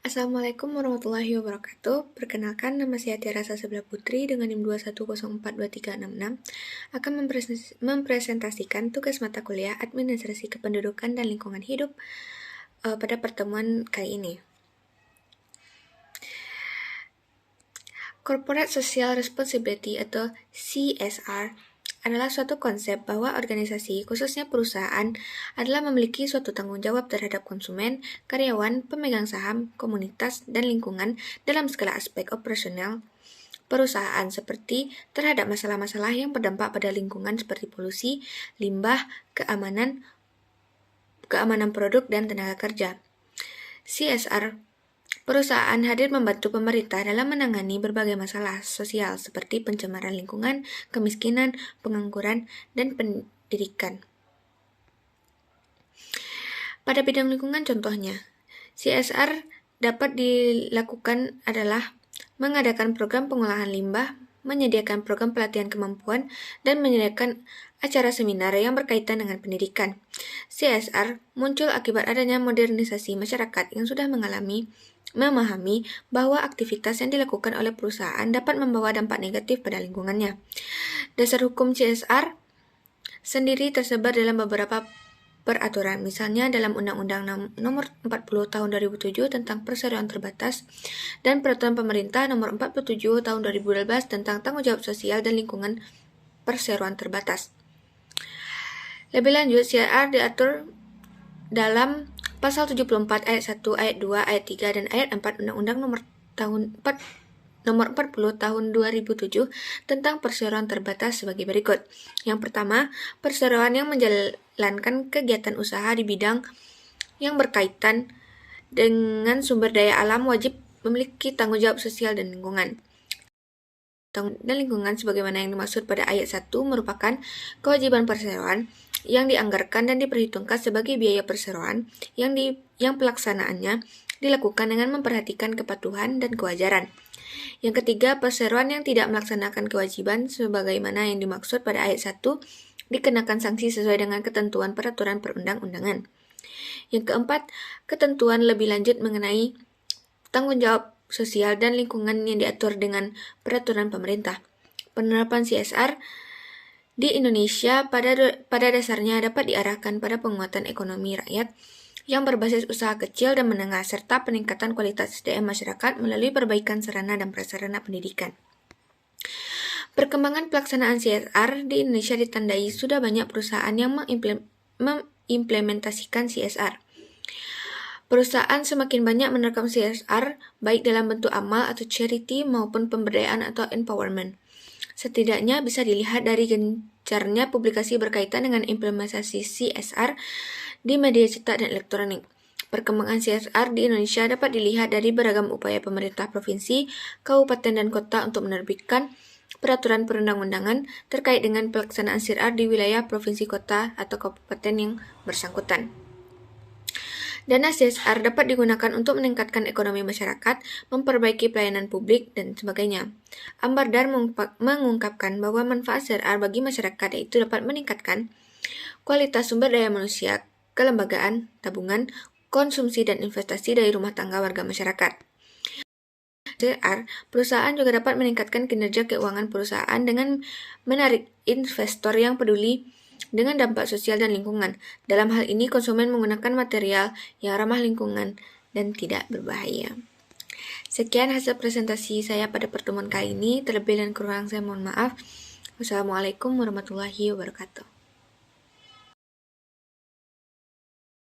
Assalamualaikum warahmatullahi wabarakatuh. Perkenalkan, nama saya Tiara Sasebla Putri dengan NIM 210423666 akan mempresentasikan tugas mata kuliah Administrasi Kependudukan dan Lingkungan Hidup pada pertemuan kali ini. Corporate Social Responsibility atau CSR adalah suatu konsep bahwa organisasi, khususnya perusahaan, adalah memiliki suatu tanggung jawab terhadap konsumen, karyawan, pemegang saham, komunitas, dan lingkungan dalam segala aspek operasional perusahaan seperti terhadap masalah-masalah yang berdampak pada lingkungan seperti polusi, limbah, keamanan produk, dan tenaga kerja. CSR perusahaan hadir membantu pemerintah dalam menangani berbagai masalah sosial seperti pencemaran lingkungan, kemiskinan, pengangguran, dan pendidikan. Pada bidang lingkungan contohnya, CSR dapat dilakukan adalah mengadakan program pengolahan limbah, menyediakan program pelatihan kemampuan, dan menyediakan acara seminar yang berkaitan dengan pendidikan. CSR muncul akibat adanya modernisasi masyarakat yang sudah memahami bahwa aktivitas yang dilakukan oleh perusahaan dapat membawa dampak negatif pada lingkungannya. Dasar hukum CSR sendiri tersebar dalam beberapa peraturan, misalnya dalam Undang-Undang Nomor 40 Tahun 2007 tentang Perseroan Terbatas dan Peraturan Pemerintah Nomor 47 Tahun 2012 tentang Tanggung Jawab Sosial dan Lingkungan Perseroan Terbatas. Lebih lanjut, CSR diatur dalam Pasal 74 ayat 1, ayat 2, ayat 3, dan ayat 4 Undang-Undang Nomor 40 Tahun 2007 tentang perseroan terbatas sebagai berikut. Yang pertama, perseroan yang menjalankan kegiatan usaha di bidang yang berkaitan dengan sumber daya alam wajib memiliki tanggung jawab sosial dan lingkungan. Dan lingkungan sebagaimana yang dimaksud pada ayat 1 merupakan kewajiban perseroan yang dianggarkan dan diperhitungkan sebagai biaya perseroan yang pelaksanaannya dilakukan dengan memperhatikan kepatuhan dan kewajaran. Yang ketiga, perseroan yang tidak melaksanakan kewajiban sebagaimana yang dimaksud pada ayat 1 dikenakan sanksi sesuai dengan ketentuan peraturan perundang-undangan. Yang keempat, ketentuan lebih lanjut mengenai tanggung jawab sosial dan lingkungan yang diatur dengan peraturan pemerintah. Penerapan CSR di Indonesia pada dasarnya dapat diarahkan pada penguatan ekonomi rakyat yang berbasis usaha kecil dan menengah serta peningkatan kualitas SDM masyarakat melalui perbaikan sarana dan prasarana pendidikan. Perkembangan pelaksanaan CSR di Indonesia ditandai sudah banyak perusahaan yang mengimplementasikan CSR. Perusahaan semakin banyak menerapkan CSR baik dalam bentuk amal atau charity maupun pemberdayaan atau empowerment. Setidaknya bisa dilihat dari gencarnya publikasi berkaitan dengan implementasi CSR di media cetak dan elektronik. Perkembangan CSR di Indonesia dapat dilihat dari beragam upaya pemerintah provinsi, kabupaten, dan kota untuk menerbitkan peraturan perundang-undangan terkait dengan pelaksanaan CSR di wilayah provinsi, kota, atau kabupaten yang bersangkutan. Dana CSR dapat digunakan untuk meningkatkan ekonomi masyarakat, memperbaiki pelayanan publik, dan sebagainya. Ambardar mengungkapkan bahwa manfaat CSR bagi masyarakat yaitu dapat meningkatkan kualitas sumber daya manusia, kelembagaan, tabungan, konsumsi, dan investasi dari rumah tangga warga masyarakat. CSR, perusahaan juga dapat meningkatkan kinerja keuangan perusahaan dengan menarik investor yang peduli dengan dampak sosial dan lingkungan. Dalam hal ini, konsumen menggunakan material yang ramah lingkungan dan tidak berbahaya. Sekian hasil presentasi saya pada pertemuan kali ini. Terlebih dan kurang saya mohon maaf. Wassalamualaikum warahmatullahi wabarakatuh.